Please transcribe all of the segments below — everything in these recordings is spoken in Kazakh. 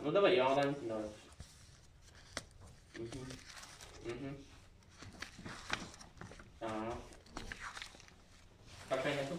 Ну давай, яңадан давай. Какая нету?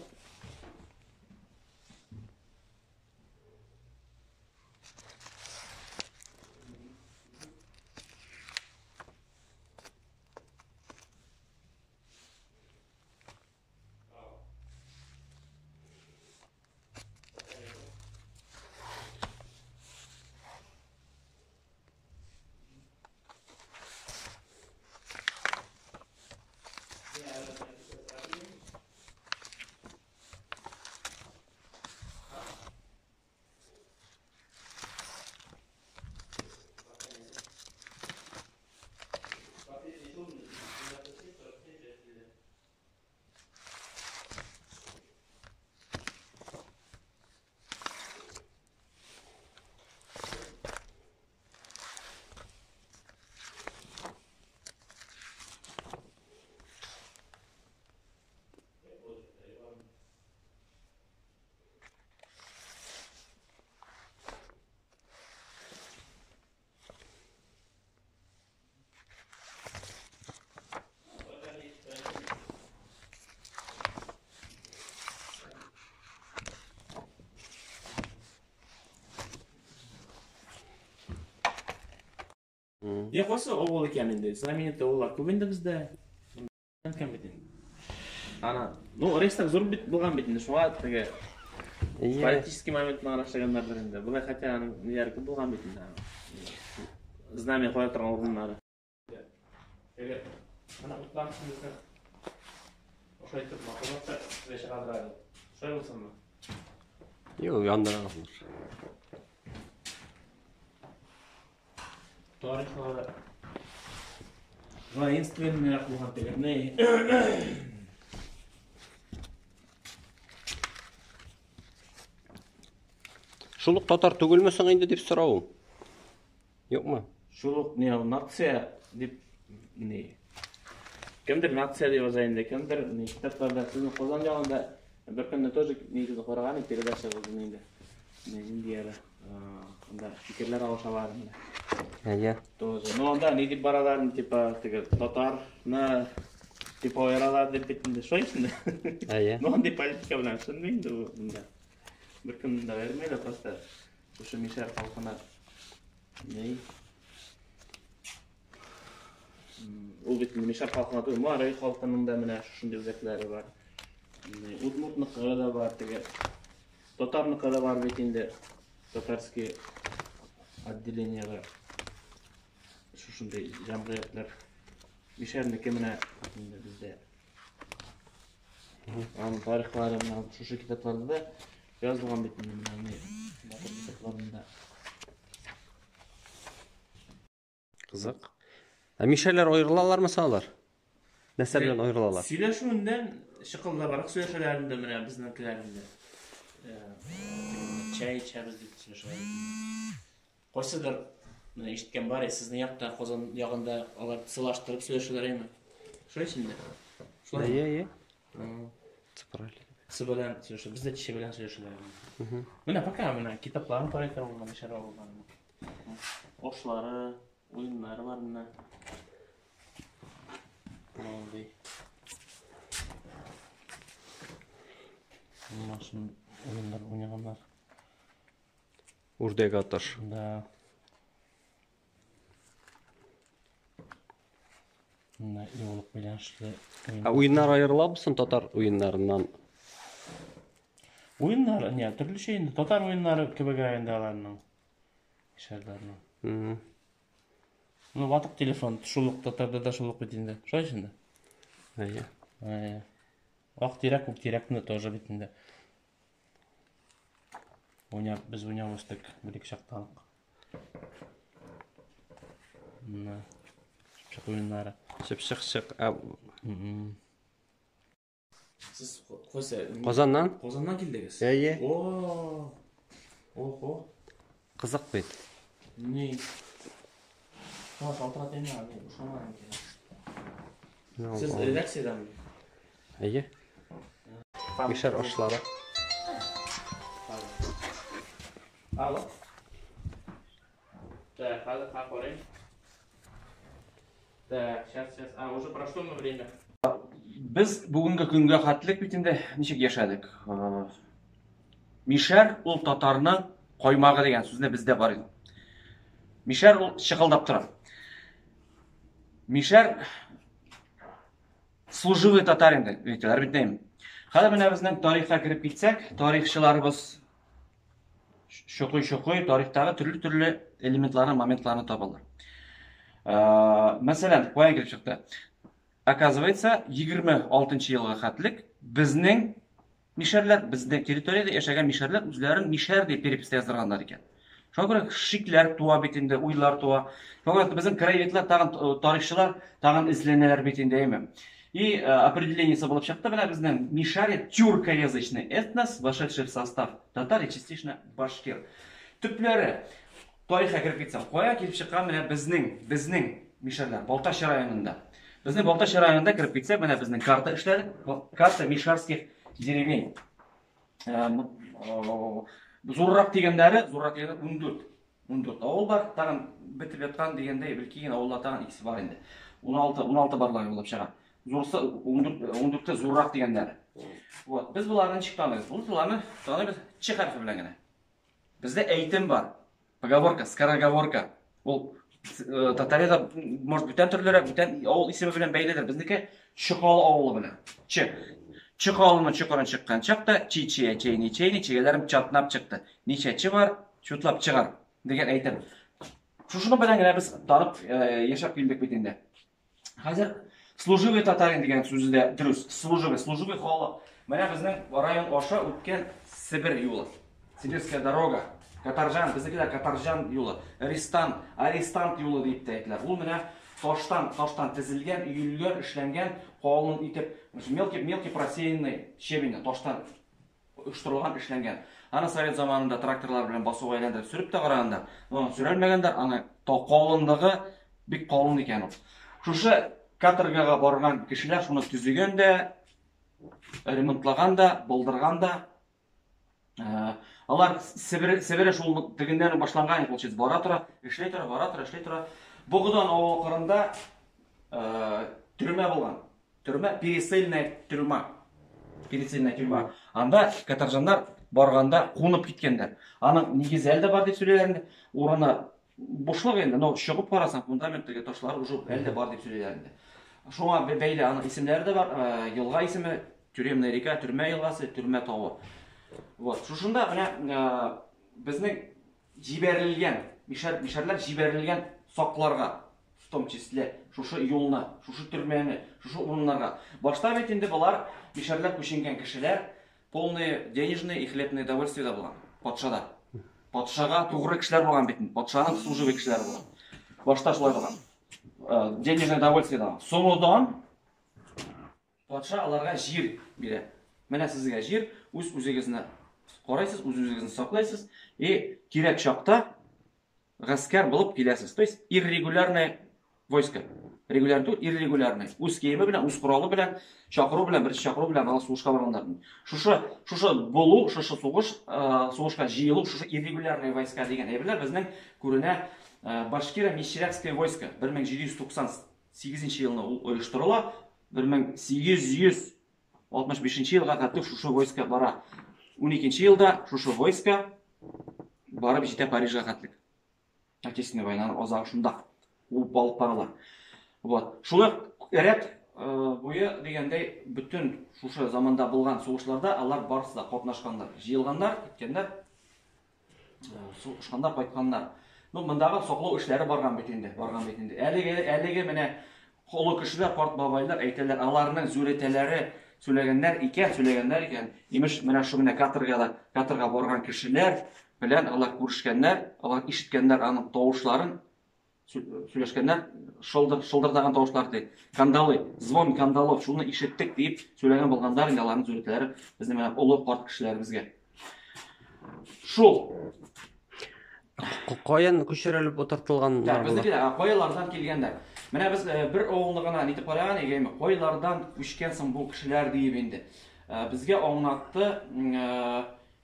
Ya qo'ysa o'g'il ekan endi. Saminiyatda o'g'illar ko'p endi bizda. Kam bit endi. Ana, no restak zo'r bit bo'lgan bit endi. Shunga taga политический моментni qarashlaganlar endi. Bular хотя yer ko'p bo'lgan bit endi. Znamiya qo'ya turgan o'rinlari. Ana o'tlarimizni o'sha turmoqda, besh qadradi. Shoy bo'lsinmi? Yo'q, yondan olmuş. Tarixlari воинственный bo'lgan tegirni. Шулук татар түгелмесең инде дип сорауым. Юкмы? Шулук не нация дип не. Кемдер нация дип yazayında, кемдер не kitaplarda sizin Qozon jagында bir kunda тоже негізі қорған передача болды менде. Ne Indiyada. Unda fikrlar alışa var mı? Ya. Тоже. Ну анда не дип бараларын типа татарны типа ойралар деп битинде шо ичинде. Ya. Ну андай политика белән шунда мында. Bir kunda vermeydi просто. Şu Mishar халкына не ул бит Mishar халкына түгел, Марай халкының да менә шундый үзәкләре бар. Удмуртныкы да бар, теге татарныкы да бар бит инде. Татарский отделениеге шушындай жамгыятлар Мишәрнеке менә инде бездә. Аның тарихлары менә шушы китапларда yazılgan бит менә китапларында. Кызык. Мишәләр аерылалармы салар? Нәрсә белән аерылалар? Сөйләшүендән шыкылда барак сөйләшәләрендә менә безнекеләрендә. Çay içeriz diye söylüyorlar. Koysadır, ne işitken var ya sizin yakta Qozon yağında alar sılaştırıp söylüyorlar mi? Şu içinde. Şular. İyi. Sıfırlı. Sıfırlan söylüyorlar. Bizde çişe bilen söylüyorlar. Buna bakalım buna kitapların parayı olmadan işler olmadan. Oşları, oyunları var mı? Ne oldu? Nasıl oyunlar oynayanlar? Urdak atır. Da. Ne yoluk bilinçli. Oyunlar ayrılır mısın tatar oyunlarından? Oyunlar ne türlü şeyinde tatar oyunları kebegayında alanın işlerlerinin. Ну ватык телефон шулук татарда да шулук битинде. Шо ичинде? Ая. Ак тирак, ук тиракны тоже битинде. Ойнап, biz ойнап өстік, бір-екі шақталық. Шыпшық ойынлары. Шыпшық. Сіз қойса... Qozondan? Qozondan келдіңіз? Ия. Ого. Қызық бет. Не? Шалтырат еме, ұшамаған келем. Сіз редакциядан бе? Ия. Мишар ашлары. Alo. Так, hadi kalk oraya. Так, сейчас. А, уже прошло мы время. Biz bugungi kunga qatlik bitinde nechik yashadik? Mishar ul tatarning qo'ymog'i degan so'zni bizda bor edi. Mishar ul shiqildab turadi. Mishar служивый татар endi, aytadilar bitmaymi? Hali mana bizning tarixga kirib ketsak, tarixchilarimiz sho'qiy tarixdagi turli elementlarni, momentlarni topadilar. Masalan, qo'ya kirib chiqdi. Оказывается, 26-yilga qatlik bizning misharlar, bizning territoriyada yashagan misharlar o'zlarini mishar deb peripsda yozdirganlar ekan. Shunga ko'ra shiklar tuva betinde, uylar tuva. Shunga ko'ra bizning kraevedlar, tag'in tarixchilar, tag'in izlanalar betinde emas. И определениесі bo'lib chiqdi, mana bizning mishari тюркоязычный этнос, вошедший в состав татар и частично башкир. Tuplari tarixga kirib ketsa, qo'ya kelib chiqqan mana bizning misharlar Boltash rayonida. Bizning Boltash rayonida kirib ketsak, mana bizning karta ishlari, karta misharskих деревень. Zo'rroq degandari 14 avul bor, tag'in bitib yotgan deganda bir keyin avullar tag'in ikisi bor endi. 16 barlar bo'lib chiqadi. Zo'rsa 14 ta zo'rroq degandari. Вот, biz bularni chiqamiz. Bularni taniymiz Ch harfi bilan gina. Bizda aytim bor. Поговорка, скороговорка. Ул Tatariyada может бүтән төрләре, бүтән авыл исеме белән бәйледер. Безнеке Чыкалы авылы белән. Чыкалының чыкырын чыккан чакта чейни чегеләрем чатнап чыкты. Ничәче бар, чутлап чыгар дигән әйтем. Шушыны белән генә без танып яшәп килдек бит инде. Хәзер служивый татарин дигән сүздә дөрес, служивый халык. Менә безнең район аша үткән Сибир юлы. Сибирская дорога. Катаржан, безнекеләр Катаржан юлы, арестант юлы дип әйтәләр. Ул менә таштан тезелгән, өелгән, эшләнгән, калын итеп, мелкий просеянный щебень, таштан оештырылган, эшләнгән. Аны совет заманында тракторлар белән басуга әйләндереп сөреп тә карагандар. Сөрелмәгәндәр, аны калынлыгы бик калын икән ул. Шушы каторгага барган кешеләр шуны төзегән дә, ремонтлаган да, булдырган да. Алар Сибир шул тегендән башланган, получается, бара тора, эшләй тора. Бугыдан авыл кырында төрмә булган. Төрмә, пересыльная төрмә. Анда каторжаннар барганда кунып киткәндәр. Аның нигезе әлдә бар дип сөйләгәндә, урыны бушлык инде, но чыгып карасаң, фундаменттагы ташлар уже әлдә бар дип сөйләгәндә. Шуңа бәйле аның исемләре дә бар, елга исеме, Тюремная река, Төрмә елгасы, Төрмә тавы. Вот, шушында менә безнең җибәрелгән, мишәрләр җибәрелгән сакларга, в том числе, шушы юлны, шушы төрмәне, шушы урыннарга. Башта бит инде булар мишәрләр күченгән кешеләр полные денежные и хлебные довольствия булган. Патшада. Патшага тугры кешеләр булган бит. Патшаның служивый кешеләре булган. Башта шулай булган. Денежное довольствие да. Соңыннан патша аларга җир бирә. Менә сезгә җир, үз-үзегезне карайсыз, үз-үзегезне саклайсыз и кирәк чакта гаскәр булып киләсез. То есть иррегулярное войско. Регулярный, иррегулярный. Үз киеме белән, үз коралы белән, чакыру белән, бер чакыру белән аны сугышка барганнар. Шушы булу, шушы сугышка җыелу, шушы иррегулярный войска дигән әйберләр безнең күренә Башкиро-Мещерякское войско 1768 елны оештырыла, 1865 елга кадәр шушы войска бара. 12 елда шушы войска барып җитә Парижга кадәр. Отечественная войнаның азагы шунда. Ул балык баралар. Вот. Шулай ряд буе дигәндәй бүтән шушы заманда булган сугышларда алар барысы да катнашканнар, җыелганнар, киткәннәр, сугышканнар, кайтканнар. Ну, мондагы саклау эшләре барган бит инде. Әлеге менә холы кешеләр, карт бабайлар әйтәләр, аларның зурәтәләре сөйләгәннәр икән. Имеш, менә шу менә каторга барган кешеләр белән алар күрешкәннәр, алар ишеткәннәр аның тавышларын, сөйләшкәннәр, шылдырдаган тавышлар ди. Кандалы, звон кандалов, шуны ишеттек дип сөйләгән булганнар, инде аларның зурәтәләре безнең менә олы карт кешеләребезгә. Шул Каян күчерелеп утыртылган безнекеләр каялардан килгәннәр. Менә без бер авылны гына нитеп караган игеме, каялардан күчкән соң бу кешеләр дип инде. Безгә аңлатты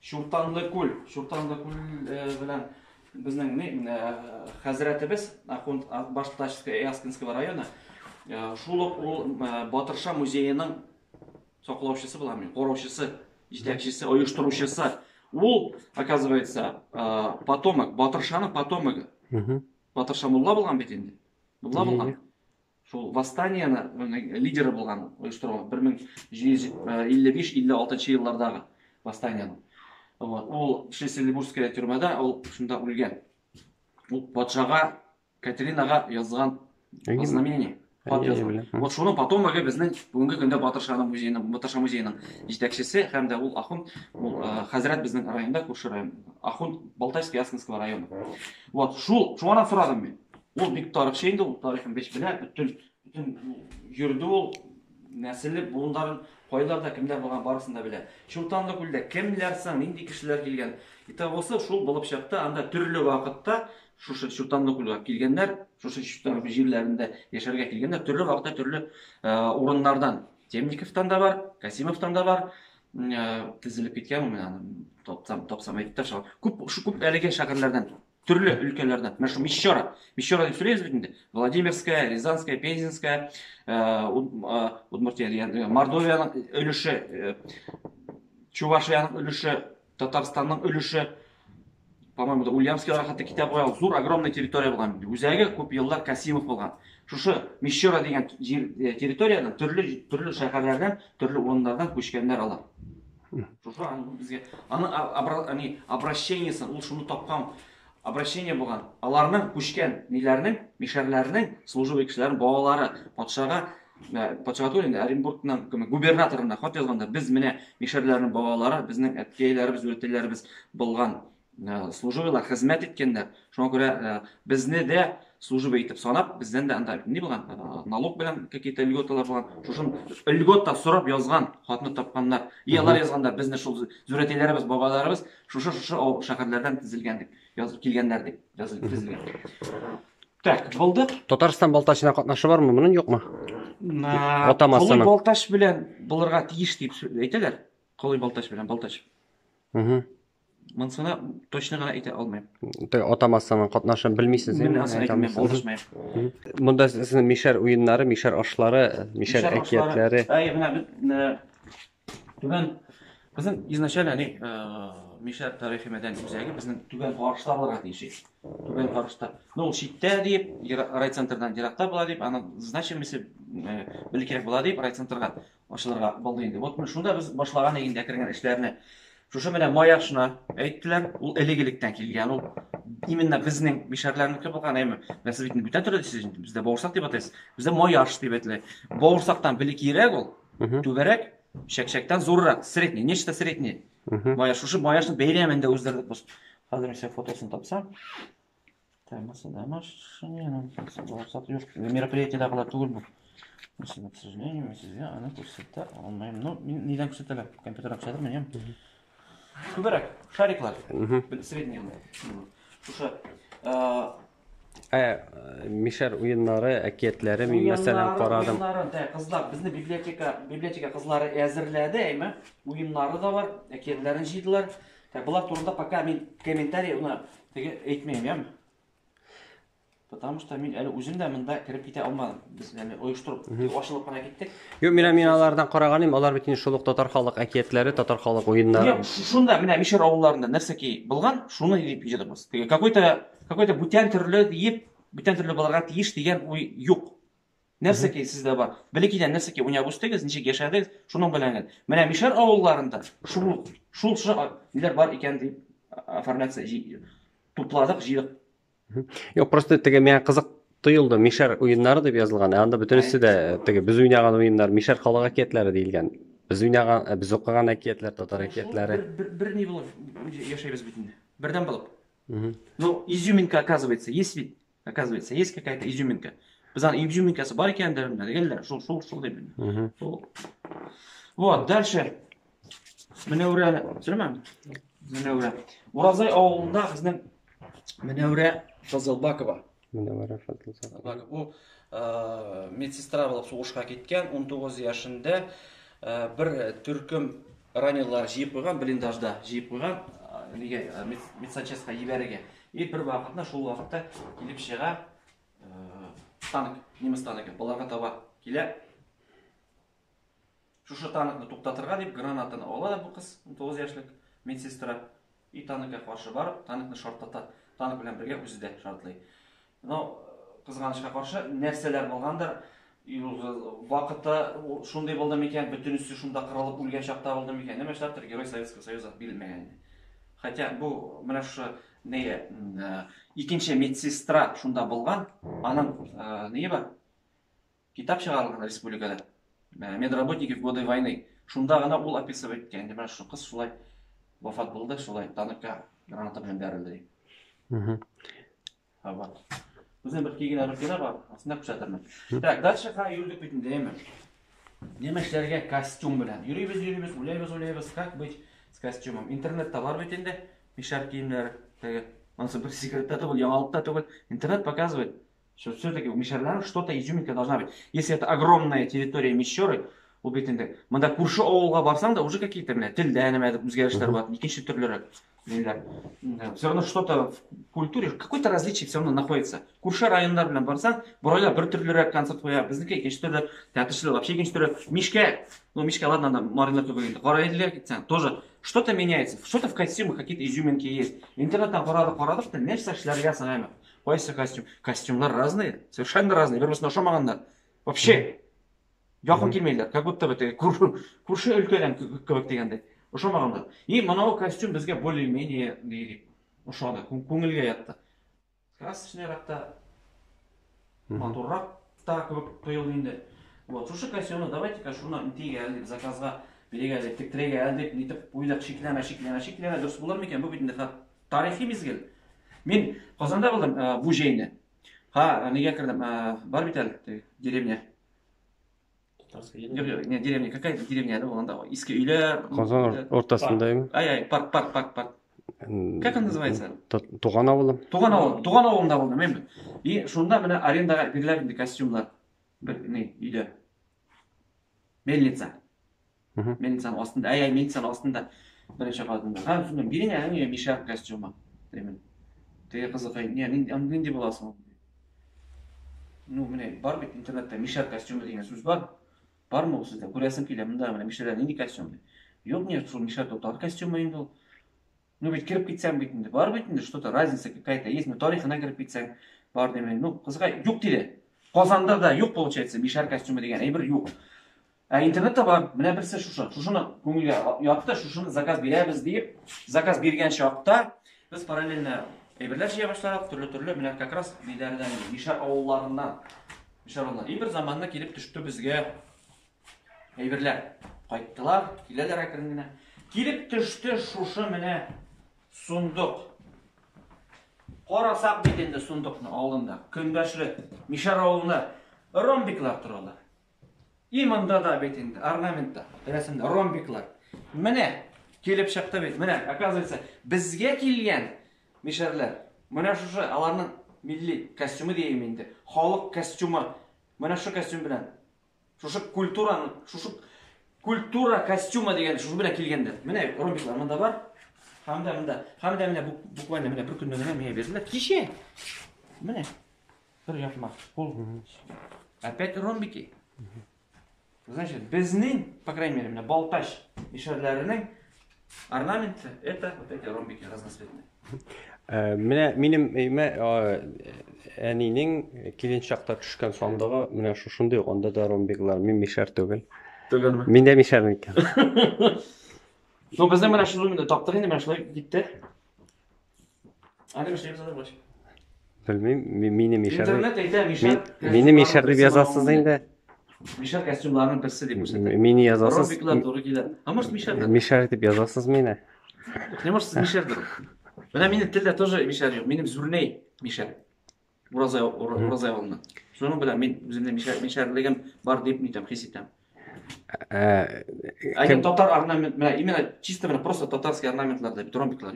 Шуртанлы күл белән біздің хазіретіміз Ахунд Башташевская Яскинского района шулық ол Батырша музейінің соқылаушысы боламын, қораушысы, жетекшісі, ұйыштырушысы. Ол, оказывается, потомок, Батыршаның потомогы. Батырша Мулла болған бетінде. Мулла болған. Шул восстанияны лидері болған ұйыштырған 1755-56 жылдардағы восстанияның. Ол Шлиссельбургская тюрмада, ол шында өлген. Ол патшаға, Катеринаға жазған знамение. Вот шуның потомогы біздің бүгінгі күнде Батырша музейінің жетекшісі, һәм де ол Ахунд, хазірет біздің районда, көрші район, Ахунд Балтайский Яскинского районы. Вот шуңаран сұрадым мен. Ол бек тарихшы енді, ол тарихын беш біле, бүтін жүрді ол, нәсілі буындарын қойларда кімдер болған барысында біле. Шултанды көлде кімдер сан, нендей кішілер келген. Итак осы шул болып шақты, анда түрлі вақытта Шултанды көлге келгендер, Шултанды жерлерінде ешерге келгендер, түрлі вақытта түрлі орындардан. Темниковтан да бар, Касимовтан да бар, тізіліп кеткен, мен топсам айтып шығар. Көп әлеген шақырлардан, түрлі өлкелерден. Мәші Мещера деп сөйлейміз бітінде. Владимирская, Рязанская, Пензенская, Мордовияның өліші, Чувашияның өліші, Татарстанның өліші, по-моему, Ульямский рахатты китап қойған, зор огромный территория болған. Өзәгі көп елдар Касимов болған. Шушы Мещера деген территориядан, түрлі шәһәрлерден, түрлі орындардан көшкендер алар. Шушы бізге обращениесі, ол шуны тапқан обращение болған. Аларның көшкен нелерінің, мишерлерінің, служивый кішілерінің балалары патшаға Патшағатулин Оренбургтың губернаторына хат жазғанда, біз міне мишерлерінің балалары, біздің әткейлеріміз, өртелеріміз болған служивыйлар, қызмет еткендер. Шуңа көре бізді де служивый етіп санап, бізден де не болған, налог білен какие-то льготалар болған. Шушын льготта сұрап yazған, хатны тапқандар, иялар yazғандар, бізді шул зүретелеріміз, бабаларымыз шушы шақырлардан тізілгендік, келгендердік, тізілген. Так, болды. Татарстан Балташына қатнашы бар ма, мұның жоқ ма? Қолы Балташ білен бұларға тиіш дейіп әйтелер. Қолы Балташ білен Балташ. Мұнсына точно ғана айта алмайым. Отамасының қатнашын білмейсіз? Мұнда сіздің мишер ойынлары, мишер ашлары, мишер әкиятлері? Біздің изначально мишер тарихи мәден үзәгі біздің түген ғарыштарларға дейшек. Түген ғарыштар. Ол шитті дейіп, райцентрдан жирақта бола дейіп, аны значимесі білі керек бола дейіп, райцентрға ашыларға болды енді. Вот шында біз башлаған егінде әкірген ішлеріне Шушы менен маяшына әйттілер, ол әлегеліктен келген, ол именно біздің мишерлерінің болған әймі. Мәсі бетін бүтін түрі дейсіз, бізде бауырсақ деп атайсыз. Бізде маяш деп әтілі. Бауырсақтан білі кейрек ол, төберек, шәк-шәктен зорырақ, средний, нешті средний. Маяш, шушы маяшын бейремінде өздерді бұз. Қазір мен сәй фотосын тапсам. Таймасы да машынен, бауырсақ жоқ. Мероприятиеда қалар түгіл бұл. К сожалению, мен сізге аны көрсетті алмайым. Но неден көрсеттілі? Компьютерін көрсетір мен Күбірек, шариклар, средний. Шушы... Мишер ойынлары, әкетлері, мен мәселен қарадым. Қызлар, бізді библиотека қызлары әзірләді, әймі. Ойынлары да бар, әкетлерін жейділер. Бұлар турында пока мен комментарий әйтмеймін, әмі. Потому что мен әлі өзім де мұнда кіріп кете алмадым. Біз әлі ойыштырып, ашылып қана кеттік. Мен алардан қарағаным, алар бетін шулық татар халық әкетлері, татар халық ойынлары. Шунда, мишер ауылларында нәрсекей болған, шуны деп жетіміз. Какой-то бүтен түрлі дейіп, бүтен түрлі баларға тиіш деген ой жоқ. Нәрсекей сізде бар. Білекейден нәрсекей уня бұстығыз, нешек ешәдіңіз, шуның біләңген. Міне мишер ауылларында шулшы нелер бар екен дейіп оформляция тупладық, жидық. Yok, просто теге мен қызық тұйылды, мишер ойынлары деп жазылған. Анда бүтінісі де теге біз ойнаған ойынлар, мишер халық әкетлері дейілген. Біз оқыған әкетлер, татар әкетлері. Бір не болып яшайбыз бітінде. Бірден болып. Ну, изюминка, оказывается, есть вид. Оказывается, есть какая-то изюминка. Біздің изюминкасы бар екен дәрімді, дегелдер, шул деп. Вот, дальше. Мінеуре, сөйлемем? Мінеуре. Оразай ауылында біздің Мінеуре Фазылбакова. Ол медсестра болып соғышқа кеткен, 19 яшында бір түркім ранелар жиып қойған, блиндажда жиып қойған, медсанчастқа ебәріге. И бір вақытында шул вақытта келіп шыға танк, неміс танкі, бұларға таба келе. Шушы танкны тоқтатырға деп гранатаны алады бұл қыз, 9 яшьлік медсестра. И танкқа қарсы барып, танкны шартлата, танк белән бірге өзі де шартлай. Но қызғанышқа қарсы нәрселер болғандар, вақытта шундай болды мекен, бүтінісі шунда қырылып өлген шақта болды мекен. Неме штаттыр Герой Советского Союза билмеген. Хотя бұл мына шу не екінші медсестра шунда болған, аның не бар? Китап шығарылған республикада. Медработники в годы войны. Шунда ғана ол описывает екен. Мына шу қыз шулай вафат болды, шулай танкқа граната белән бәрелде. Бізден бір келген әріптері бар, асында күшәтірмін. Так, дальше қа юрдік бетін деймін. Немешлерге костюм білән. Юрейбіз, ойлайбыз, как быть с костюмом. Интернетта бар бетінде, мишар киімлері. Мансы бір секретта түгіл, яңалықта түгіл. Интернет показывает, что все-таки у мишарларың что-то изюминка должна быть. Если это огромная территория мишеры, ол бетінде. Мында көрші ауылға барсаң да уже какие-то тілдәнім өзгеріштер бар, екінші түрлері. Все равно что-то в культуре, какое-то различие все равно находится. Курша райондар белән барсаң, бурайда бір түрлерәк концерт қоя, біздікі екінші түрлі, театршылар вообще екінші түрлі. Мишка, ну Мишка, ладно, она Марина Тубегенде, қарайдылар кетсең, тоже что-то меняется, что-то в костюмах какие-то изюминки есть. Интернеттан қарадық, нәрсе эшләргә сыңаймы. Қойсы костюм, костюмлар разные, совершенно разные, бір-бірсіне ошамағандар. Вообще, жақын келмейлер, как будто көрші өлкәдән көбек дегенде. Ошамағандар. И мынау костюм бізге более-менее ошады, көңілге ятты. Красочный ракта, моторрақ та көбік тойылды енді. Вот, шушы костюмны давайте-ка шуны интеге әлдеп, заказға береге әлдеп, тіктіреге әлдеп, нетіп, ойлап шекіләмә, дұрыс болар ма екен, бұл бетінде тарихи мезгіл. Мен Қазанда болдым бұл жайында. Неге кірдім, бар бет әлі, деревня. Не, деревня, какая-то деревня, да, вон там, иски үйлер. Қазан ортасындаймын. Парк. Как он называется? Туған ауылым. Туған ауылында болдым, мен. И шунда мына арендаға берілген костюмлар. Бір үйде. Мельница. Мельницаның астында, мельницаның астында бірінші қадында. Сонда берең әлі мишар костюма. Теге қызық, ненде боласың? Ну, міне, бар бет интернетте мишар костюмы деген сөз бар. Бар ма ол сізде? Көресім келе, мұнда мына мишарда ненде костюм? Жоқ, не, сол мишар тоқтар костюмы енді ол. Ну, бет кіріп кетсең бетінде, бар бетінде, что-то разница какая-то есть, но тарихына кіріп кетсең, бар демен. Ну, қызға, жоқ дейді. Қазанда да жоқ, получается, мишар костюмы деген, бір жоқ. Интернетте бар, мына бірсі шушыны көңілге ұятты, шушыны заказ береміз deyip, заказ берген шақта, біз параллельно әйбірлер жия баштадық, түрлі-түрлі, мына как раз бейдәрден, мишар ауылларынан, и бір заманда келіп түшті бізге әйбірлер. Қайттылар, келелер әкірінгіне. Келіп түшті шушы міне сұндық. Қорасақ бетінде сұндықны ауылында, күнбәшілі, мишар ауылында ромбиклар тұралар. И мында да бетінде, орнаментта, рәсімді ромбиклар. Міне, келіп шақта бет, міне, оказывается, бізге келген мишарлар, міне шушы аларның милли костюмы дейменді, халық костюмы, міне шу костюм білән, шушы культура костюмы деген шушы білән келгендер. Міне, ромбиклар мында бар, хамда міне буквально міне бір күнді міне мені берділер. Кеше, міне, бір yapma, бұл, опять ромбики. Значит, біздің, по крайней мере, міне Балташ мишарларының орнаменті, это вот эти ромбики разноцветные. Менің әнейнің келен шақта түшкен соңдағы міне шушындай, онда да ромбиклар, мен мишар төгіл. Төгіл ме? Мен де мишар екен. Ну, біздің міне шулымында таптық енді, міне шулай кетті. Ады мишар езады баш? Білмейм, мені мишар. Интернет әйді мишар. Мені мишар деп язасыз енді. Мишар костюмларының бірсі деп көрсетті. Мені язасыз. Ромбиклар туры келеді. А может мишар? Мишар деп язасыз мені. Не может мишар дұры. Мына менің тілде тоже мишар жоқ. Менің зүрней мишар. Уразай ауылынан. Соның білем, мен өзімде мишарлығым бар деп нетем, хесетем. Айнем татар орнамент, именно чисто просто татарский орнаментларда ромбиклар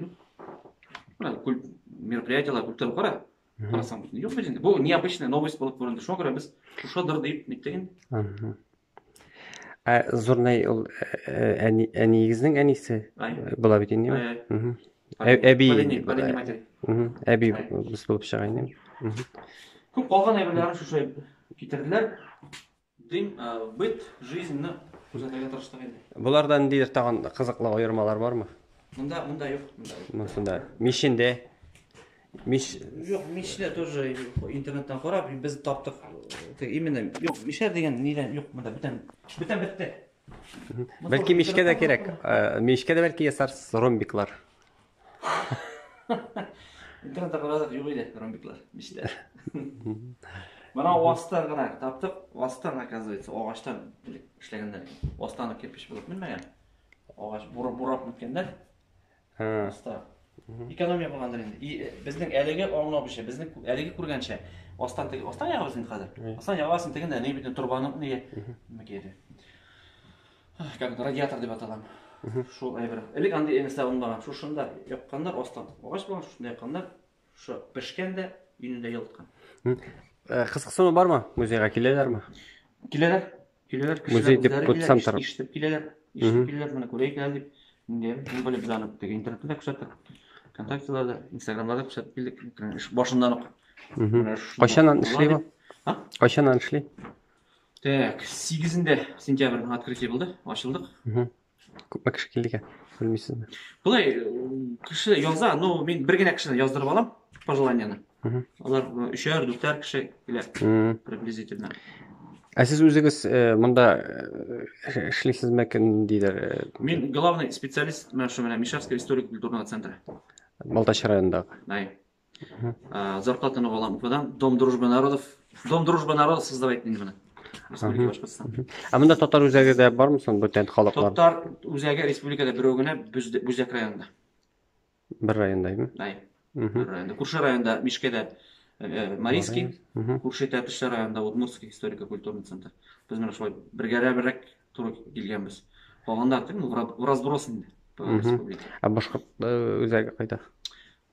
жоқ. Мероприятиялар, культура қара. Қарасам бұсын. Жоқ бәденде. Бұл необычная новость болып көрінді. Шоң көре біз шушадыр дейіп неттеген. Зұрнай ол әнегіздің әнесі бола бетен не ма? Әби Полиний материя. әби біз болып шығайын. Көп қалған әбірлерін шушай кетірділер. Дым, быт, жизньні ұзатайға тырыштық енді. Бұлардан дейдер таған қызықлы ойырмалар бар ма? Мұнда жоқ. Мұнда мишінде Жоқ, мишінде тоже интернеттен қорап, біз таптық. Именно, жоқ, мишер деген неден жоқ, мұнда бітті. Бәлки мишке де керек. Мишке де бәлки ясарсыз ромбиклар. Интернетте қарадық, жоқ еді ромбиклар, миште. Мына уастан ғана таптық, уастан, оказывается, оғаштан ішлегендер. Уастаны кепіш болып білмеген. Оғаш бұрап мүткендер. Уаста. Экономия болғандар енді. Біздің әлігі оңын обышы, біздің әлігі көргенше. Уастан яғасын қазір. Уастан яғасын тегінде не бетін тұрбаның не мүкеді. Как радиатор деп аталам. Шул әйбір. Әлік аңды енісі ұнбаған. Шушында яққандар, уастан. Оғаш болған шушында яққандар. Шу пішкенде, үйінде елтқан. Қызықсыны бар ма? Музейға келелер ма? Келелер. Музей деп өтсам тарап. Иштеп келелер. Мына көрейік әлі деп. Мен бөлі біз анып интернетте күшеттік. Контактыларда, инстаграмларда күшеттік келдік. Башындан оқ. Қашанан ішлей ба? Қашанан ішлей? Так, 8 сентябрь открытие болды, ашылдық. Көп кіші келдік, білмейсіз бе? Бұлай, кіші яза, мен бір гене кіші яздырып алам, пожеланияны. Олар 3-4 кіші келер, приблизительно. Сіз өзіңіз мұнда ішлейсіз мәкін дейдер? Мен главный специалист Мишарского историко-культурного центра. Балташ районындағы? Дай. Зарплатаны алам. Дом дружбы народов создавать не Республика Башқұртстан. Мұнда Татар өзәгі бар ма сон бүтен халықлар? Татар өзәгі республикада бір өгіне Бүздек районында. Бір районда, ме? Дай. Бір районда. Күрші районда Мишкеде Марийский, Күрші Тәтіші районында Удмуртский историко-культурный центр. Біз мен шолай біргәрі тұры келгенбіз. Қалғандар в разброс енді республика. Башқұрт өзәгі қайда?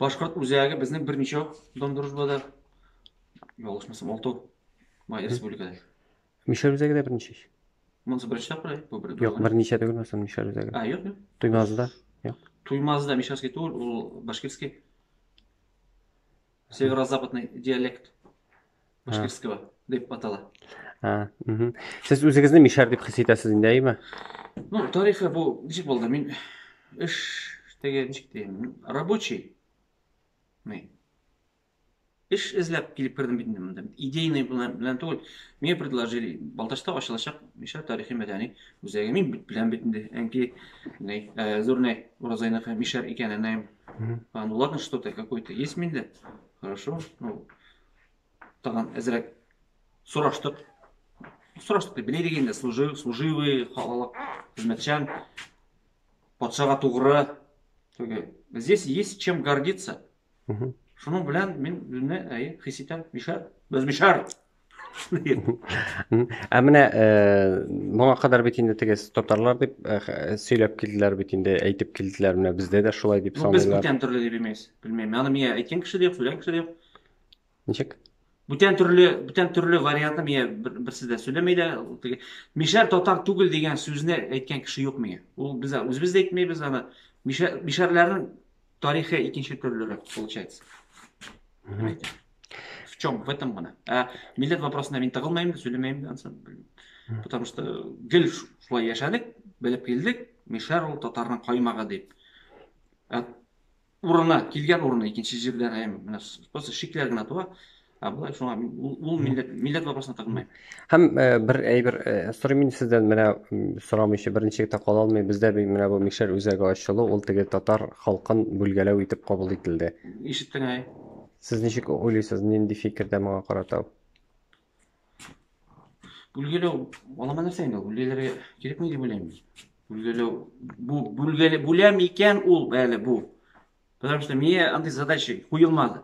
Башқұрт өзәгі біздің бірнеше дом дружбада, олышмасам, 6 республикада. Мишар өзәгі де бірнеше? Мұнысы бірінші тапыр, Жоқ, бірнеше де көрмесін Мишар өзәгі. Жоқ. Туймазыда? Туймазыда Мишарский тур, ол башкирский. Северо-западный диалект башкирского деп атала. Сіз өзіңізді Мишар деп хис етесіз енді, ме? Тарихы бұл нешік болды? Мен деген нешік деймін, рабочий. Иш ізләп келіп кірдім бетінде. Идейный білән түгіл. Мен предложили Балташта ашылашақ Мишар тарихи мәдәни өзәге. Мен білән бетінде әнке зұрнай уразайнақы Мишар екен әнайым. Ладно, что-то какой-то есть менде. Хорошо. Таған әзірек сұраштық. Сұраштықты біле дегенде служивый, халалық, қызметшан, патшаға туғыры. Здесь есть чем гордиться. Шуның білән мен өзіне хиситам Мишар. Біз Мишар. Әміне мұңа қадар бетінде тегес топтарлар деп сөйлеп келділер бетінде, әйтіп келділер, міне бізде де шулай деп біз бүтен түрлі деп емес, білмеймін. Аны мен әйткен кіші деп, сөйлен кіші деп. Нешек? Бүтен түрлі варианты мен бірсізде сөйлемейді. Мишар татар түгіл деген сөзіне әйткен кіші жоқ мен. Ол біз өзімізді әйтмейбіз, аны Мишарлардың тарихы екінші түрлері, получается. В чем? В этом ғана. Миллет вопросына мен тағылмаймын, сөйлемеймін. Потому что гіл шулай яшадық, біліп келдік, Мишар ол татарының қаймаға деп. Келген орына екінші жерден, просто шиклер ғана туа, бұлай шуға, ол миллет вопросына тағылмаймын. Хам бір әйбір, сұраймен сізден сұрамайшы бірінші тақал алмай, бізде бұл Мишар өзәгі ашылы, ол теге татар халқын бөлгелеу етіп қабыл етілді. Ешіттің әй. Сіз нешек ойлайсыз, ненде фикірді маға қаратау? Бүлгелеу, олама нәрсе енді, бүлгелерге керек ме деп ойлаймын. Бүлгелеу, бүлем екен ол әлі бұл. Потому что мне андай задачи қойылмады.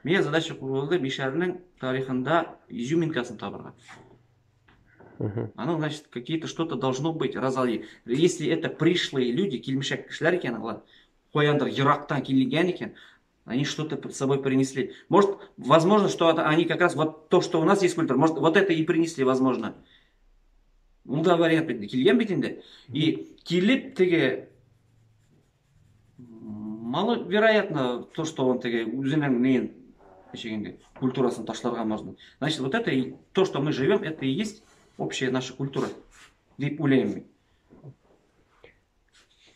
Мне задача қойылды Мишарның тарихында изюминкасын табырға. Оно, значит, какие-то что-то должно быть. Если это пришлые люди, келмешек кішілер екен, қояндар Ирактан келген екен, они что-то с собой принесли. Может, возможно, что они как раз вот то, что у нас есть культура, может, вот это и принесли, возможно. Ну да, вариант келген бетінде. И келіп теге Маловероятно то, что он теге өзінің нейін кешегенде культурасын ташларға можно. Значит, вот это и то, что мы живем, это и есть общая наша культура. Деп ойлаймын мен.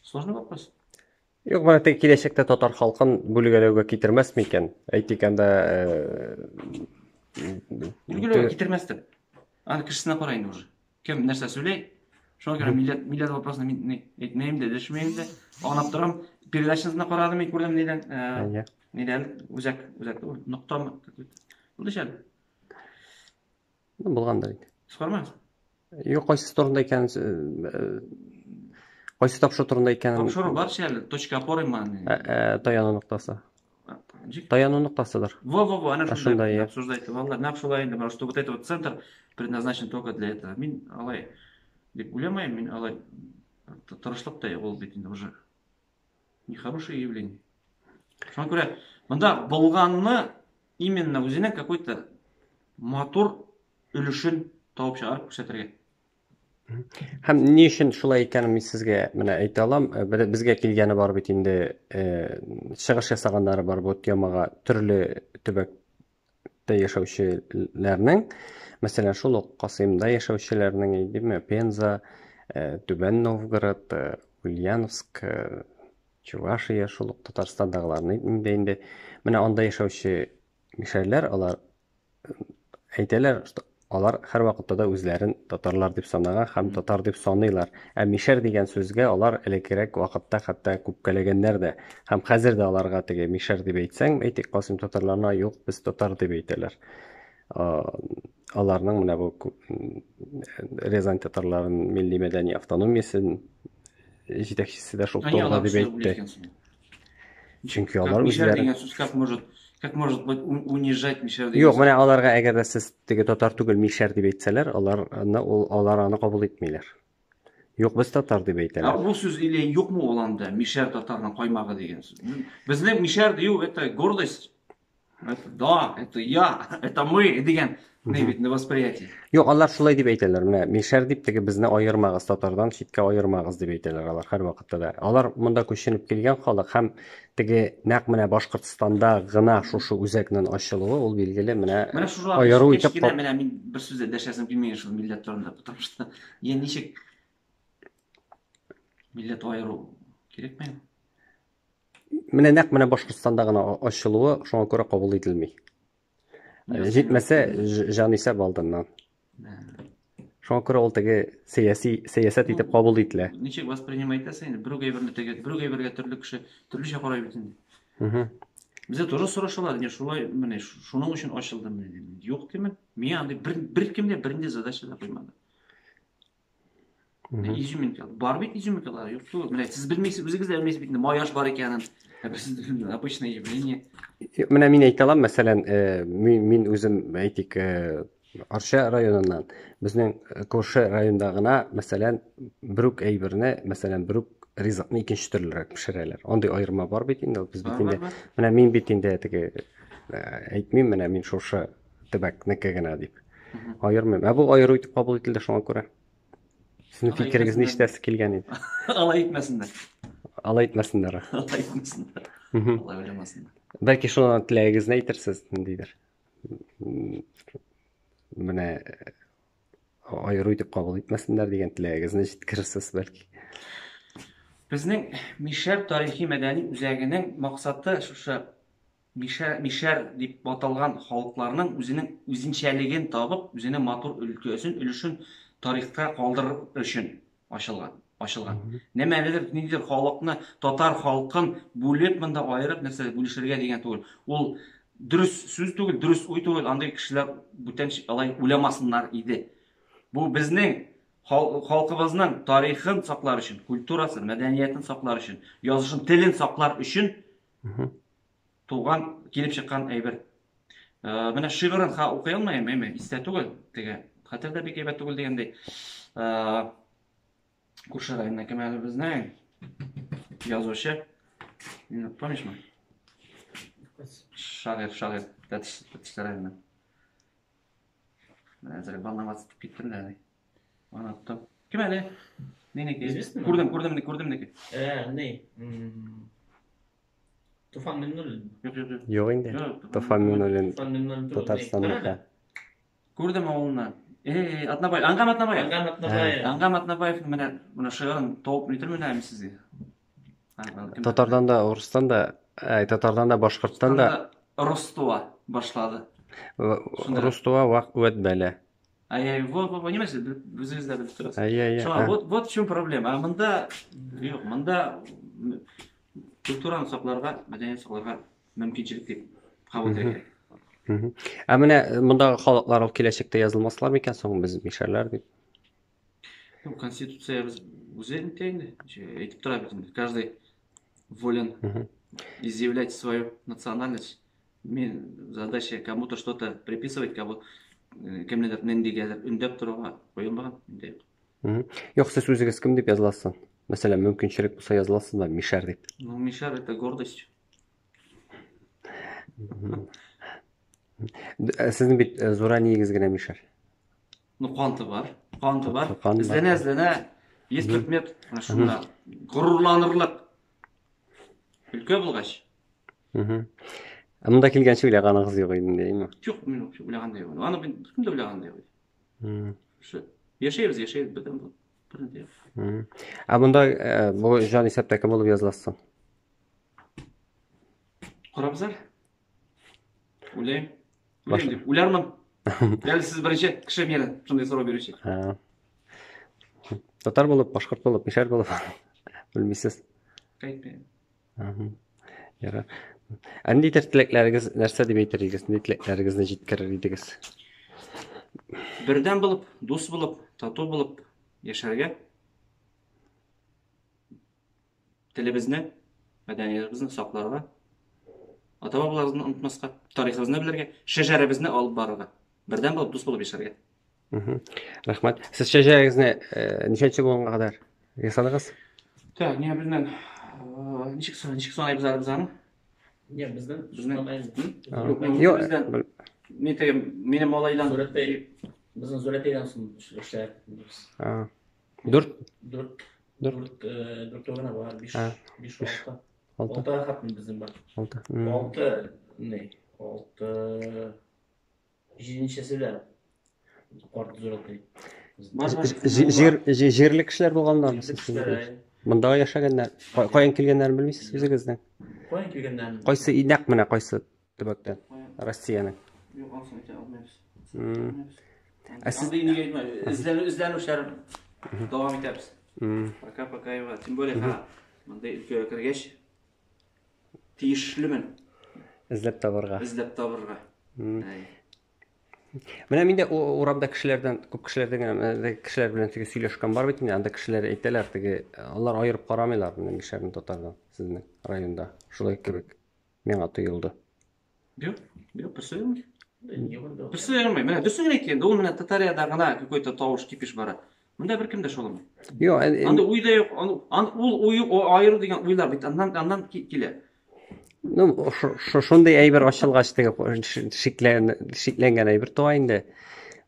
Сложный вопрос. Юк, менә теге киләчәктә татар халкын бүлгәләүгә китермәс микән? Әйтик анда Бүлгәләүгә китермәстер. Аны кешесенә кара инде уже. Кем нәрсә сөйләй? Шуңа күрә милләт вопросына мин әйтмәйм дә, дәшмәйм дә. Анап торам, передачасына карадым, мин күрдем нидән үзәк нуктамы. Булды шәл. Булгандыр инде. Сорма. Юк, кайсы турында икән, кайсы тапшыру турында икән? Тапшыру бар шәл, точка опоры маны. Таяну нуктасы. Таяну нуктасыдыр. Во, она Шундай, обсуждает. Валла, нап шулай инде, что вот этот вот центр предназначен только для этого. Мин алай деп уйлаймайм, мин алай тырышлык та ул бит инде уже нехорошее явление. Шуңа күрә, монда булганны именно үзенең какой-то матур өлешен тауып чыгарып күрсәтергә. Һәм ни өчен шулай икәнен мин сезгә менә әйтә алам. Безгә килгәне бар бит инде, чыгыш ясаганнары бар бу темага төрле төбәктә яшәүчеләрнең, мәсәлән, шул ук Касыймда яшәүчеләрнең, әйдеме, Пенза, Түбән Новгород, Ульяновск, Чувашия, шул ук Татарстандагыларның инде менә анда яшәүче мишәрләр, алар әйтәләр, алар һәр вакытта да үзләрен татарлар дип санаган һәм татар дип саныйлар. Мишәр дигән сүзгә алар элеккерәк вакытта хәтта күпкәләгәннәр дә. Һәм хәзер дә аларга теге мишәр дип әйтсәң, әйтик, Касыйм татарларына юк, без татар дип әйтәләр. Аларның менә бу Рязань татарларының милли мәдәни автономиясен җитәкчесе дә шул турыда дип әйтте. Чөнки алар үзләре Как может быть унижать мишәр? Юк, менә аларга әгәр дә сез теге татар түгел мишәр дип әйтсәләр, алар аны кабул итмиләр. Юк, без татар дип әйтәләр. Бу сүз или юкмы ул анда мишәр татарның каймагы дигән сүз. Безнең мишәр дию это гордость. Это да, это я, это мы дигән бит восприятие. Юк, алар шулай дип әйтәләр. Менә мишәр дип теге безне аермагыз, татардан читкә аермагыз дип әйтәләр алар һәр вакытта да. Алар монда күченеп килгән халык һәм теге нәкъ менә Башкортстанда гына шушы үзәкнең ачылуы ул билгеле менә аеру итеп менә мин бер сүздә дәшәсем килмәгән шул милләт турында, потому что я ничек милләт аеру кирәкме? Менә нәкъ менә Башкортстанда гына ачылуы шуңа күрә кабул ителми. Җитмәсә җанисәп алдыннан. Шуңа күрә ул теге сәясәт итеп кабул ителә. Ничек воспринимаетсың инде? Бер гайбергә төрле кеше төрлечә карай бит инде. Бездә тоже сорашалар, не шулай, менә шуның өчен ачылды менә. Юк димен. Мин андый бер кемдә бернинди задача да куймады. Изюминка. Бар бит изюминкалар, юк түгел. Менә сез белмисез, үзегез дә белмисез бит инде маяш бар икәнен. Обычное явление. Менә мин әйтә алам, мәсәлән, мин үзем әйтик, Арча районыннан, безнең күрше районда гына, мәсәлән, бер әйберне, мәсәлән, бер ризыкны икенче төрлерәк пешерәләр. Андый аерма бар бит инде, без бит инде. Менә мин бит инде теге әйтмим, менә мин шушы төбәкнеке генә дип. Аермыйм. Бу аеру итеп кабул ителде шуңа күрә. Сезнең фикерегез ништәсе килгән иде? Алай итмәсеннәр. Алай итмәсеннәр. Алай итмәсеннәр. Алай уйламасыннар. Бәлки шуны теләгегезне әйтерсез, ниндидер. Менә аеру итеп кабул итмәсеннәр дигән теләгегезне җиткерерсез бәлки. Безнең мишәр тарихи мәдәни үзәгенең максаты шушы мишәр дип аталган халыкларның үзенең үзенчәлеген табып, үзенең матур өлешен тарихка калдырыр өчен ачылган. Ниндидер халыкны, татар халкын бүлеп монда аерып нәрсә бүлешергә дигән түгел. Ул дөрес сүз түгел, дөрес уй түгел, андай кешеләр бүтән алай уйламасыннар иде. Бу безнең халкыбызның тарихын саклар өчен, культурасын, мәдәниятен саклар өчен, язышын, телен саклар өчен туган, килеп чыккан әйбер. Менә шигырын укый алмыйм, әмма истә түгел, теге хәтердә бик әйбәт түгел дигәндәй. Күрше районында кем әле безнең язучы, помнишь-мы? Шагыйрь, тәтешләреннән. Менә волноваться киттем дә. Аны кем әле? Нинеке? Күрдем. Не. Tufan Minnullin. Yok yok yok. Yok indi. Yok, Tufan Minnullin Tufan Minnullin Tatarstandaki. Gördüm oğlundan. Atnabay, Angam Atnabay. Angan Atnabay. Angam Atnabay mene şığın topup bitirmeyeyim sizge. Tatardan da, Urus'tan da, Tatardan da, Başkırt'tan da Rostova başladı. Rustova vakt ötbeli. Понимаете, bizimizde bilip turasız. Ay. Вот в чем проблема. А мында культураны сакларга, мәдәният сакларга мөмкинчелек дип кабул итәргә. Менә монда халыклар ул киләчәктә язылмаслар микән соң без мишәрләр дип. Конституциябыз үзе инде, әйтеп тора бит инде. Каждый волен изъявлять свою национальность. Мен задача кому-то что-то приписывать, кемнедер нендигәдер үндәп торырга куелмаган инде. Юк, сез үзегез кем дип языласыз? Мәсәлән, мөмкинчелек булса языласызмы мишәр дип? Ну, мишәр это гордость. Сезнең бит зура нигез генә мишәр. Ну, канты бар. Канты бар. Эзләнә. Есть предмет, шунда горурланырлык. Өлкә булгач. Монда килгәнче уйлаганыгыз юк инде, әйме? Юк, мин уйлагандай юк. Аны мин кемдә уйлагандай юк. Яшәйбез бөтен бу. Монда бу җан исәптә кем булып языласыз? Карабыз әле. Уйлармын. Әле сез беренче кеше менә шундый сорау бирүче. Татар булып, башкорт булып, мишәр булып белмисез. Әйтмәйм. Ярар. Нинди теләкләрегез, нәрсә дип әйтергез, нинди теләкләрегезне җиткерер идегез? Бердәм булып, дус булып, тату булып яшәргә. Телебезне, мәдәниятебезне сакларга. Ата-бабаларыбызны онытмаска, тарихыбызны белергә, шәҗәрәбезне алып барырга. Бердәм булып, дус булып яшәргә. Рәхмәт. Сез шәҗәрәгезне ничәнче булганга кадәр ясадыгыз? Так, не белән. Ничек санайбыз әле аны? Я бездән. Юк. Минем малайдан Безнең зурәтәйдән соң эшләр. 4 гына бар, 5-6. 6 хатны безнең бар. 6 не? 6 җиденчесе карт зурәтәй. Җирлек кешеләр булганнар. Монда яшәгәннәр. Каян килгәннәрен белмисез үзегезнең? Каян килгәннәрен? Кайсы нәкъ менә кайсы төбәктән? Россиянең. Юк, аны әйтә алмыйбыз. Сез нигә әйтмә? Эзләнүләр дәвам итәбез. Пока юк. Тем более, мондай өлкәгә кергәч, тиешлемен эзләп табарга. Менә миндә урамда кешеләрдән, күп кешеләрдән кешеләр белән теге сөйләшкән бар бит инде. Анда кешеләр әйтәләр, теге алар аерып карамыйлар менә мишәрне татардан сезнең районда. Шулай кебек. Миңа тоелды. Юк, писәлмәй. Писәлмәй. Менә дөресен әйткәндә, ул менә Татарияда гына какой-то тавыш кипиш бара. Монда бер кем дә шуламый. Юк, анда уйда юк. Ул аеру дигән уйлар бит аннан килә. Ну, шундай әйбер ачылгач теге шикләнгән әйбер туа инде.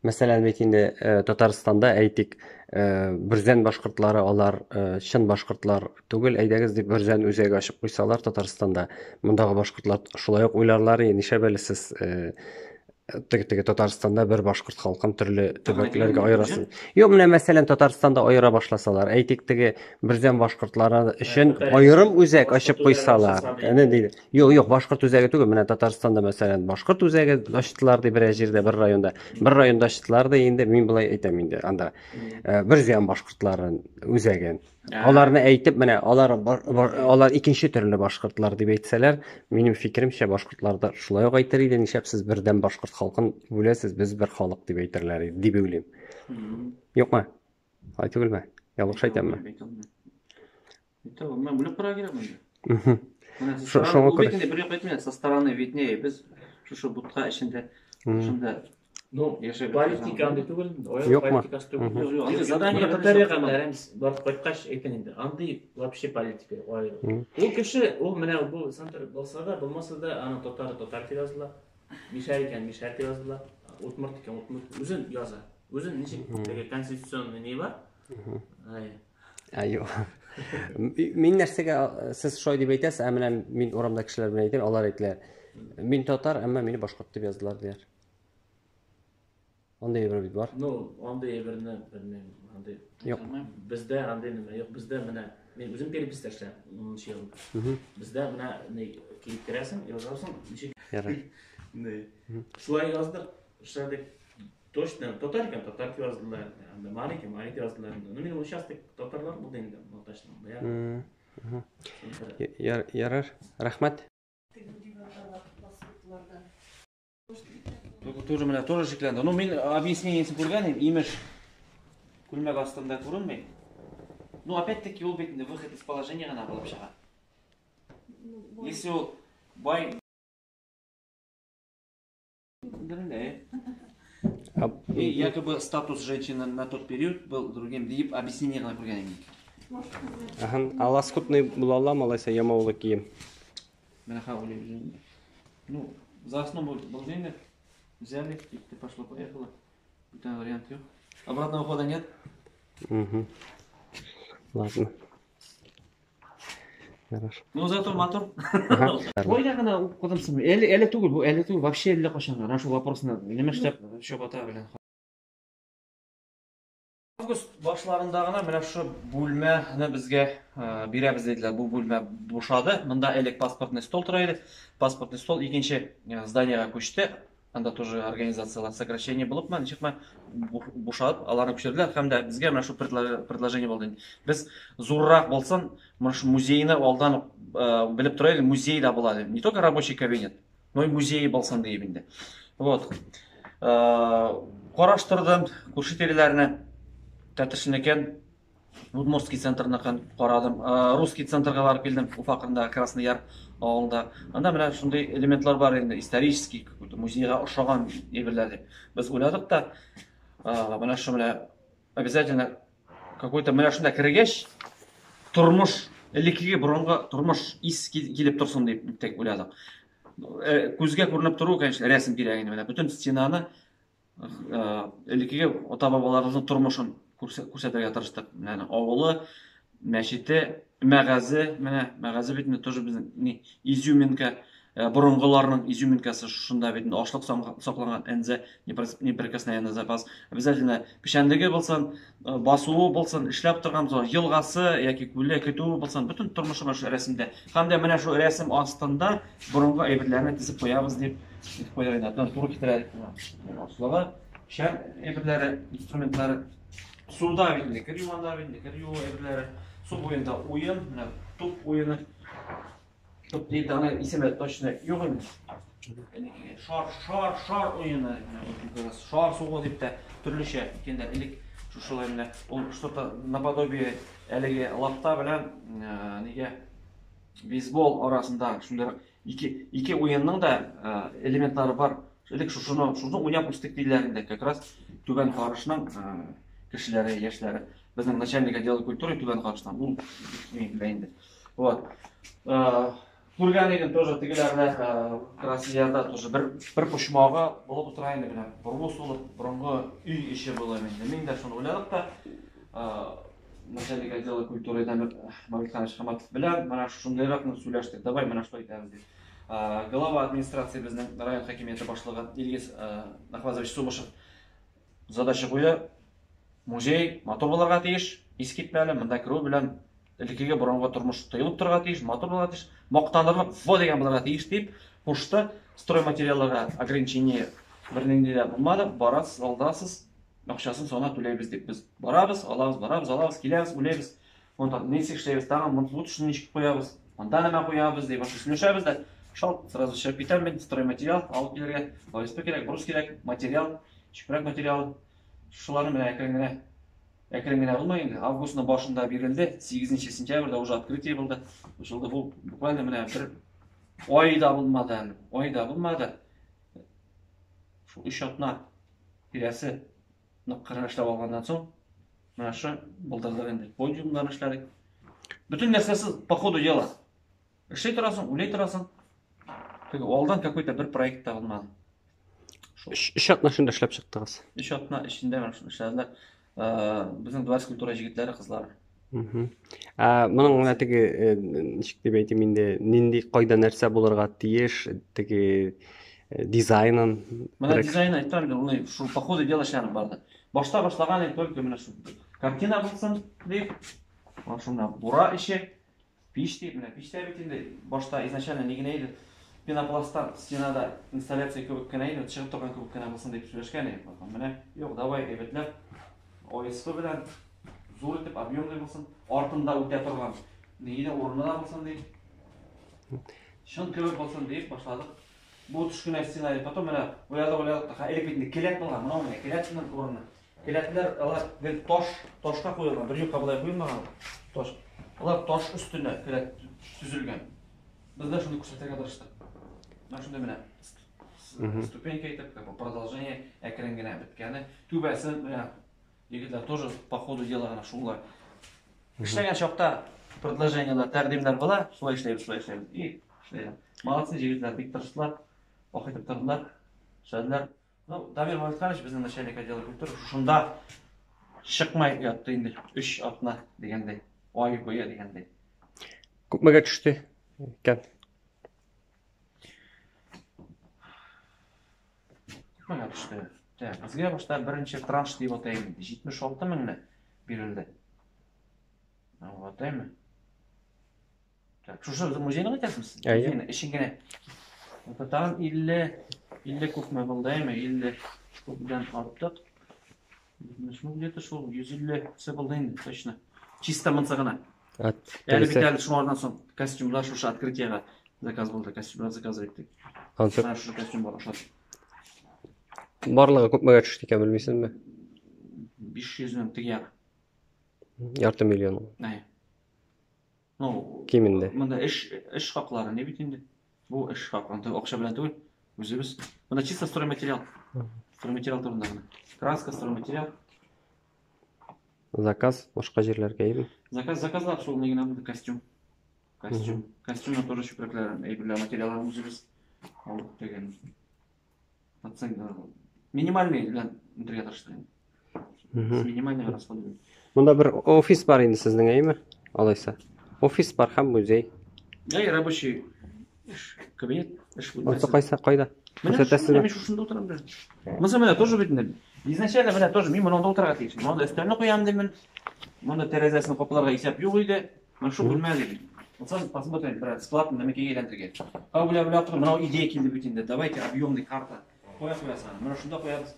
Мәсәлән, бит инде Татарстанда әйтик, Бүрзән башкортлары алар чын башкортлар түгел, әйдәгез дип Бүрзән үзәге ачып куйсалар Татарстанда, мондагы башкортлар шулай ук уйларлар, ничә белесез, теге Татарстанда бер башкорт халкын төрле төбәкләргә аерасың. Юк, менә мәсәлән Татарстанда аера башласалар, әйтик теге Бүрзән башкортлары өчен аерым үзәк ачып куйсалар. Әнә диде. Юк, башкорт үзәге түгел, менә Татарстанда мәсәлән башкорт үзәге ачтылар ди бер җирдә, бер районда ачтылар да, инде мин булай әйтәм инде, анда Бүрзән башкортларын үзәген. Аларны әйтеп, менә алар икенче төрле башкортлар дип әйтсәләр, минем фикеремчә башкортларда шулай ук әйтер иде, ничәп сез бердән башкорт халкын бүләсез, без бер халык дип әйтерләр иде, дип уйлыйм. Юкмы? Ай түгелме? Ялгыш әйтәмме? Мен бүлеп кара кирәк монда. Шуңа күрә. Бер як әйтмә, со стороны виднее, без шушы бутка эчендә шунда. Ну, политика андай түгел, политикасы түгел. Андай задание Татарияга барамыз, барып кайткач әйтәм инде. Андай вообще политика. Ул кеше, ул менә бу центр булса да, булмаса да, аны татар языла. Мишәр икән, мишәр языла. Утмурт икән, утмурт. Үзен яза. Үзен ничек теге конституционный не бар? Айо. Мен нәрсеге сіз шулай деп айтасыз, ә менә мин урамда кешеләр белән әйтәм, алар әйтәләр. Мин татар, әмма мине башкорт дип яздылар диләр. Андай бер бит бар. Ну, андай берне белмәйм, андай. Юк. Бездә андай нема юк. Бездә менә мен үзем переписта эшләп, 10 ел. Бездә менә не килеп керәсең, язасың, ничек. Ярар. Ne? Şulay yazdık, işte точно татар икән, татар дип яздылар. Анда Малик, Малик яздылар. Ну мен участок татарлар булды инде, точно. Ярар. Рахмат. Тоже менә тоже шикләнде. Ну мен объяснениесен күргәнем, имеш күлмәк астында күренмәй. Ну опять-таки ул бит выход из положения гына булып чыга. Если ул бай и якобы статус женщины на тот период был другим, дип объяснение гына күргәнем. А лоскутный була алам, алайса ямаулы кием. Менә хавли. Ну, за основу был денег. Взяли, и ты пошло-поехало. Это вариант yok. Обратного хода нет. Ладно. Хорошо. Ну зато мотор. Ойда гына укыдымсың. Әле түгел, бу әле түгел, вообще әле кашан. Ана шу вопросны неме эшләп чобота белән. Август башларында гына менә шу бүлмәне безгә бирәбез диделәр. Бу бүлмә бушады. Монда элек паспортный стол тора иде. Паспортный стол икенче зданиягә күчте. Анда тоже организациялар сокращение булып, ничекме бушап, аларны күчерделәр һәм дә безгә менә шу предложение булды. Без зуррак булсын, менә шу музейны алдан белеп тора иде, музей да була. Не только рабочий кабинет, но и музей булсын дип инде. Вот. Караштырдым, күрше тирәләрне тәтешнекен, Удмуртский центрныкын карадым. Русский центрга барып килдем, Уфакында, Красный Яр авылында. Анда менә шундый элементлар бар инде, исторический, какой-то музейга ошаган әйберләр дип. Без уйладык та, менә шу менә обязательно какой-то менә шунда кергәч тормыш, элеккеге борынгы тормыш ис килеп торсын дип тек уйладык. Күзгә күренеп тору, конечно, рәсем кирәк инде. Менә бүтән стенаны элеккеге ата-бабаларыбызның тормышын күрсәтергә тырыштык. Менә авылы, мәчете, мәгазы, менә мәгазы бит тоже безнең изюминка, борынгыларның изюминкасы шунда бит ашлык сакланган энзе, неприкосновенный запас. Обязательно пешәнлеге булсын, басуы булсын, эшләп торган елгасы яки күле көтүе булсын, бүтән тормышы бар рәсемдә. Һәм дә менә шу рәсем астында борынгы әйберләрне тизеп куябыз дип куйган иде. Туры китерә. Аслыгы, шәм әйберләре, инструментлары суда бит, кирюанда бит, кирю әйберләре. Су буенда уен, менә туп уены. Туп дип аны исеме точно юк инде. Шар уены. Шар сугы дип тә төрлечә икәннәр. Элек шушылай менә ул что-то наподобие әлеге лапта белән нигә бейсбол арасында шундый ике уенның да элементлары бар. Элек шуны уйнап үстек диләр инде, как раз Түбән Карышның кешеләре, яшьләре. Безнең начальник отдела культуры Түбән Карыштан. Ул инде. Вот. Күргән идем тоже тегеләрдә Красноярда тоже бер пушмагы булып утыра инде белән. Бурбус булып, борынгы үй ише була инде. Мин дә шуны уйладык та начальник отдела культуры Мавлид Ханович Хаматов белән менә шундыйракны сөйләштек. Давай менә что әйтәбез дип. Глава администрации безнең район хакимияте башлыгы Илгиз Нахвазович Субышев задача куйды. Музей мотор булырга тиеш, искитмәле, монда керү белән элеккеге борынгы тормыш тыелып торырга тиеш, мотор булырга тиеш, мактанырлык во дигән булырга тиеш дип, кушты. Стройматериалларга ограничение бернинди дә булмады. Барасыз, алдасыз, акчасын сона түләйбез дип без барабыз, алабыз, киләбез, үләбез. Монда нисек эшләбез, тагын монда ничек куябыз, монда нәмә куябыз дип сөйләшәбез дә. Шал сразу чыгып китәм мен, стройматериал алып килергә, ОСП кирәк, брус кирәк, материал, чүпрәк материал. Шуларны менә әкрен генә булмый инде. Августның башында бирелде, 8 сентябрьдә уже открытие булды. Ушылды бу буквально менә бер айда булмады. Шу 3 атна тирәсе ныккырын эшләп алгандан соң менә шу булдырдык инде. Подиумнарны эшләдек. Бүтән нәрсәсе по ходу дела. Эшләй торасың, үләй торасың. Алдан какой-то бер проект та булмады. Үч атна шунда эшләп чыктыгыз. 3 атна эчендә менә шуны эшләделәр. Безнең дворец культура җегетләре, кызлары. Мұның мына тігі ничек деп айтайын менде нендей қойда нәрсе болырға тиеш тігі дизайнын. Мына дизайн айтам, оны шу по ходу дела шаны барды. Башта баштаган только мына шу картина булсын деп, машина бура ише, пиш деп, мына пиштер битинде башта изначально негене иде. Пенопластан стенада инсталляция көбік кенә иде, чыгып торган көбік кенә булсын деп сөйләшкән иде. Менә юк, давай әйбәтләп ОСП белән зур итеп объемный булсын, артында үтә торган. Нигене урынына булсын дип. Шын көбік булсын дип башладык. Бу төшкән сценарий, потом менә уйлады, элек битендә келәт булган, менә менә келәтнең урыны. Келәтләр алар гел ташка куелган, бер юкка булай куелмаган. Таш. Алар таш өстенә келәт төзелгән. Без дә шуны күрсәтергә тырыштык. Менә шунда менә ступенька итеп, продолжение әкрен генә биткәне. Түбәсен менә егетләр тоже по ходу дела гына шулай. Эшләгән чакта предложениелар, тәкъдимнәр була, шулай эшләйбез. И эшләйбез. Молодцы егетләр, бик тырыштылар. Вакыт тордылар. Эшләделәр. Ну, Дамир Мамедханович безнең начальник отдела культуры шунда чыкмай ятты инде. 3 атна дигәндәй, ай буе дигәндәй. Күпмәгә төште икән? Күпмәгә төште? Безгә башта беренче транш дип атайм. 76 меңне бирелде. Атаймы? Шушы музейны әйтәсез? Музейны эшен генә. Тотан 50 күпме булдымы? 50 күптән артык. Шуны где-то шул 150 се булды инде, точно. Чисто мынсыгына. Әле бит әле шулардан соң костюмлар шушы открытиега заказ булды, костюмлар заказ иттек. Шушы костюм бар ошат. Барлыгы күпмәгә төште икән белмисезме? 500 мең тигәр. Ярты миллион. Ну, кимендә. Монда эш хаклары не бит инде. Бу эш хакында акча белән түгел. Үзебез. Монда чисто стройматериал. Стройматериал турында гына. Краска, стройматериал. Заказ башка җирләргә име? Заказлар шул негенә булды костюм. Костюмны тоже чүпрәкләр, әйберләр, материаллар үзебез алып тегән. Оценка минимальный белән интерьер тырыштык. Минимальный расходы. Монда бер офис бар инде сезнең, әйме? Алайса. Офис бар һәм музей. Яй рабочий кабинет, эш бүлмәсе. Кайса кайда? Мен шушында утырам да. Монда менә тоже бит инде. Изначально менә тоже мин монда утырырга тиеш. Монда өстәлне куям дип мен. Монда тәрәзәсен капыларга исәп юк иде. Мен шу бүлмәдә бит. Вот посмотрим, бесплатно на мекеге әйләндергән. Бля, менә идея килде бит инде. Давайте объемный карта. Коясың. Менә шунда коябыз.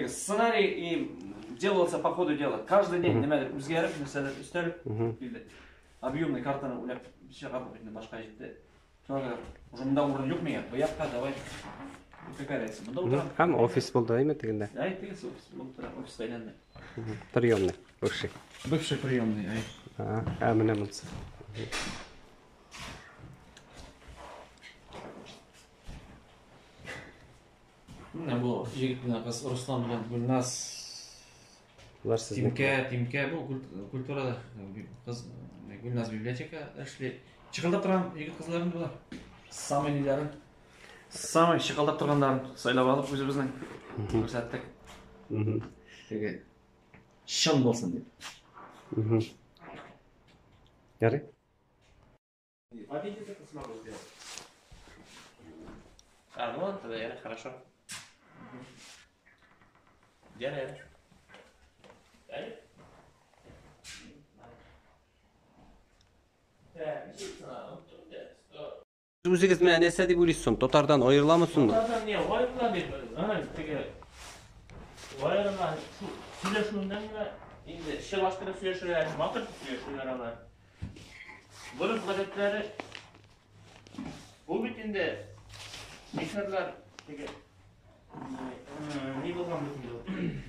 Сценарий и делался по ходу дела. Каждый день немәдер үзгәреп, мәсәлән, өстәлеп килде. Объемный картаны уйлап чыгап бит инде башка җитте. Шуңа уже монда урын юк миңа. Буякка давай. Какая разница? Монда утырам. Һәм офис булды, әйме тегендә? Ай, тегесе офис әйләнде. Приемный, бывший. Бывший приемный, ай. Менә монсы. Менә бу җегетне кыз Руслан белән Гүлназ. Булар сезнеке. Тимке бу культурада кыз Гүлназ библиотека эшли. Чыгылдап торган егет кызларын булар. Самый ниләрен. Самый чыгылдап торгандарын сайлап алып үзебезнең күрсәттек. Теге шын булсын дип. Ярый. Хотите, смогу сделать. Ну, тогда я хорошо. Делаешь. Үзегез менә нәрсә дип уйлыйсыз? Тотардан аерыламы сонда? Тотардан не, аерыла дип. Теге аерыла сөйләшүдән генә инде шелаштырып сөйләшүләр, матур сөйләшүләр алар. Булып гадәтләре бу бит инде мишәрләр теге ни булган бит инде.